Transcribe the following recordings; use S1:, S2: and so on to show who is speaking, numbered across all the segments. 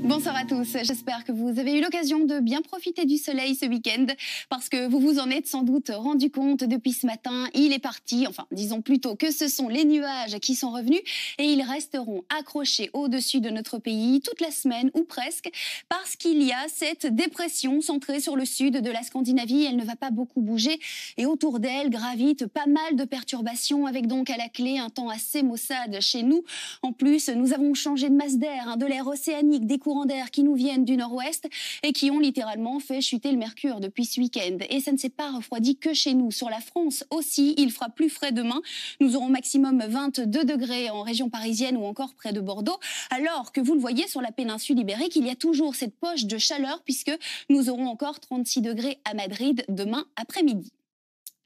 S1: Bonsoir à tous, j'espère que vous avez eu l'occasion de bien profiter du soleil ce week-end parce que vous vous en êtes sans doute rendu compte depuis ce matin, il est parti, enfin disons plutôt que ce sont les nuages qui sont revenus et ils resteront accrochés au-dessus de notre pays toute la semaine ou presque parce qu'il y a cette dépression centrée sur le sud de la Scandinavie, elle ne va pas beaucoup bouger et autour d'elle gravitent pas mal de perturbations avec donc à la clé un temps assez maussade chez nous. En plus, nous avons changé de masse d'air, de l'air océanique, des courants d'air qui nous viennent du nord-ouest et qui ont littéralement fait chuter le mercure depuis ce week-end. Et ça ne s'est pas refroidi que chez nous. Sur la France aussi, il fera plus frais demain. Nous aurons maximum 22 degrés en région parisienne ou encore près de Bordeaux. Alors que vous le voyez sur la péninsule ibérique, il y a toujours cette poche de chaleur puisque nous aurons encore 36 degrés à Madrid demain après-midi.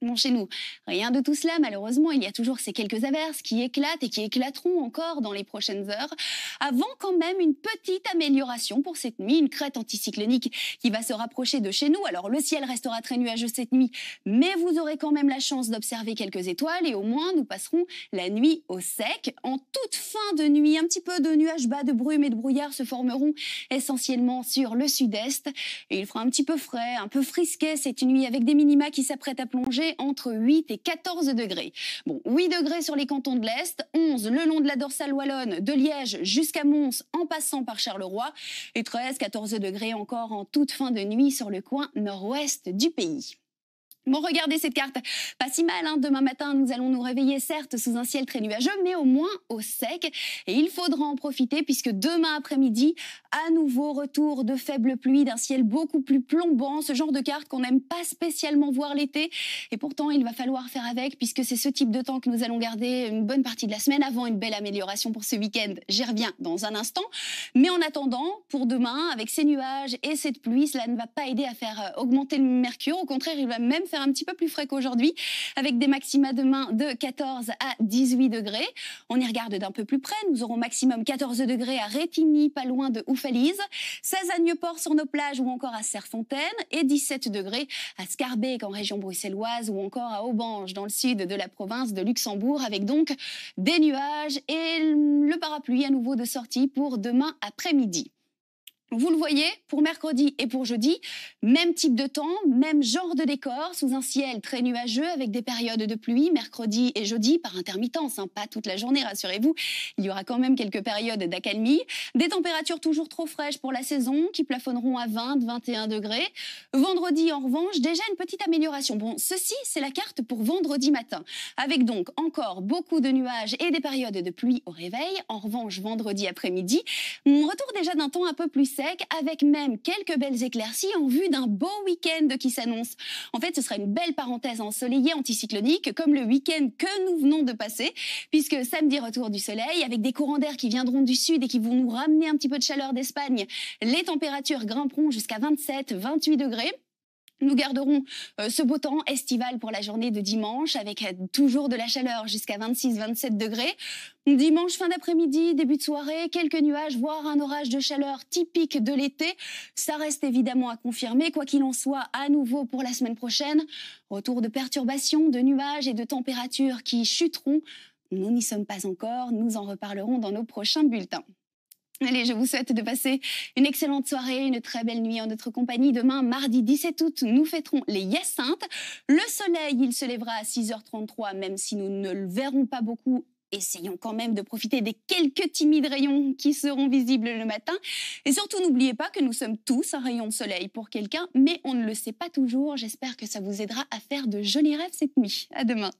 S1: Bon, chez nous, rien de tout cela, malheureusement, il y a toujours ces quelques averses qui éclatent et qui éclateront encore dans les prochaines heures, avant quand même une petite amélioration pour cette nuit, une crête anticyclonique qui va se rapprocher de chez nous. Alors le ciel restera très nuageux cette nuit, mais vous aurez quand même la chance d'observer quelques étoiles et au moins nous passerons la nuit au sec. En toute fin de nuit, un petit peu de nuages bas, de brume et de brouillard se formeront essentiellement sur le sud-est et il fera un petit peu frais, un peu frisquet cette nuit avec des minima qui s'apprêtent à plonger entre 8 et 14 degrés. Bon, 8 degrés sur les cantons de l'Est, 11 le long de la dorsale wallonne, de Liège jusqu'à Mons en passant par Charleroi et 13, 14 degrés encore en toute fin de nuit sur le coin nord-ouest du pays. Bon, regardez cette carte, pas si mal, hein. Demain matin, nous allons nous réveiller certes sous un ciel très nuageux, mais au moins au sec. Et il faudra en profiter puisque demain après-midi, à nouveau retour de faibles pluies, d'un ciel beaucoup plus plombant, ce genre de carte qu'on n'aime pas spécialement voir l'été. Et pourtant, il va falloir faire avec puisque c'est ce type de temps que nous allons garder une bonne partie de la semaine avant une belle amélioration pour ce week-end. J'y reviens dans un instant. Mais en attendant, pour demain, avec ces nuages et cette pluie, cela ne va pas aider à faire augmenter le mercure. Au contraire, il va même faire un petit peu plus frais qu'aujourd'hui, avec des maxima demain de 14 à 18 degrés. On y regarde d'un peu plus près. Nous aurons maximum 14 degrés à Rétigny, pas loin de Oufalise, 16 à Nieuport sur nos plages ou encore à Serfontaine et 17 degrés à Scarbeck en région bruxelloise ou encore à Aubange dans le sud de la province de Luxembourg, avec donc des nuages et le parapluie à nouveau de sortie pour demain après-midi. Vous le voyez, pour mercredi et pour jeudi, même type de temps, même genre de décor, sous un ciel très nuageux avec des périodes de pluie, mercredi et jeudi par intermittence, hein, pas toute la journée, rassurez-vous, il y aura quand même quelques périodes d'accalmie, des températures toujours trop fraîches pour la saison qui plafonneront à 20-21 degrés. Vendredi, en revanche, déjà une petite amélioration. Bon, ceci, c'est la carte pour vendredi matin, avec donc encore beaucoup de nuages et des périodes de pluie au réveil. En revanche, vendredi après-midi, on retour déjà d'un temps un peu plus sec, avec même quelques belles éclaircies en vue d'un beau week-end qui s'annonce. En fait, ce sera une belle parenthèse ensoleillée anticyclonique, comme le week-end que nous venons de passer, puisque samedi, retour du soleil, avec des courants d'air qui viendront du sud et qui vont nous ramener un petit peu de chaleur d'Espagne. Les températures grimperont jusqu'à 27-28 degrés. Nous garderons ce beau temps estival pour la journée de dimanche avec toujours de la chaleur jusqu'à 26-27 degrés. Dimanche fin d'après-midi, début de soirée, quelques nuages, voire un orage de chaleur typique de l'été. Ça reste évidemment à confirmer, quoi qu'il en soit, à nouveau pour la semaine prochaine. Retour de perturbations, de nuages et de températures qui chuteront. Nous n'y sommes pas encore, nous en reparlerons dans nos prochains bulletins. Allez, je vous souhaite de passer une excellente soirée, une très belle nuit en notre compagnie. Demain, mardi 17 août, nous fêterons les Hyacinthes. Le soleil, il se lèvera à 6h33, même si nous ne le verrons pas beaucoup. Essayons quand même de profiter des quelques timides rayons qui seront visibles le matin. Et surtout, n'oubliez pas que nous sommes tous un rayon de soleil pour quelqu'un, mais on ne le sait pas toujours. J'espère que ça vous aidera à faire de jolis rêves cette nuit. À demain.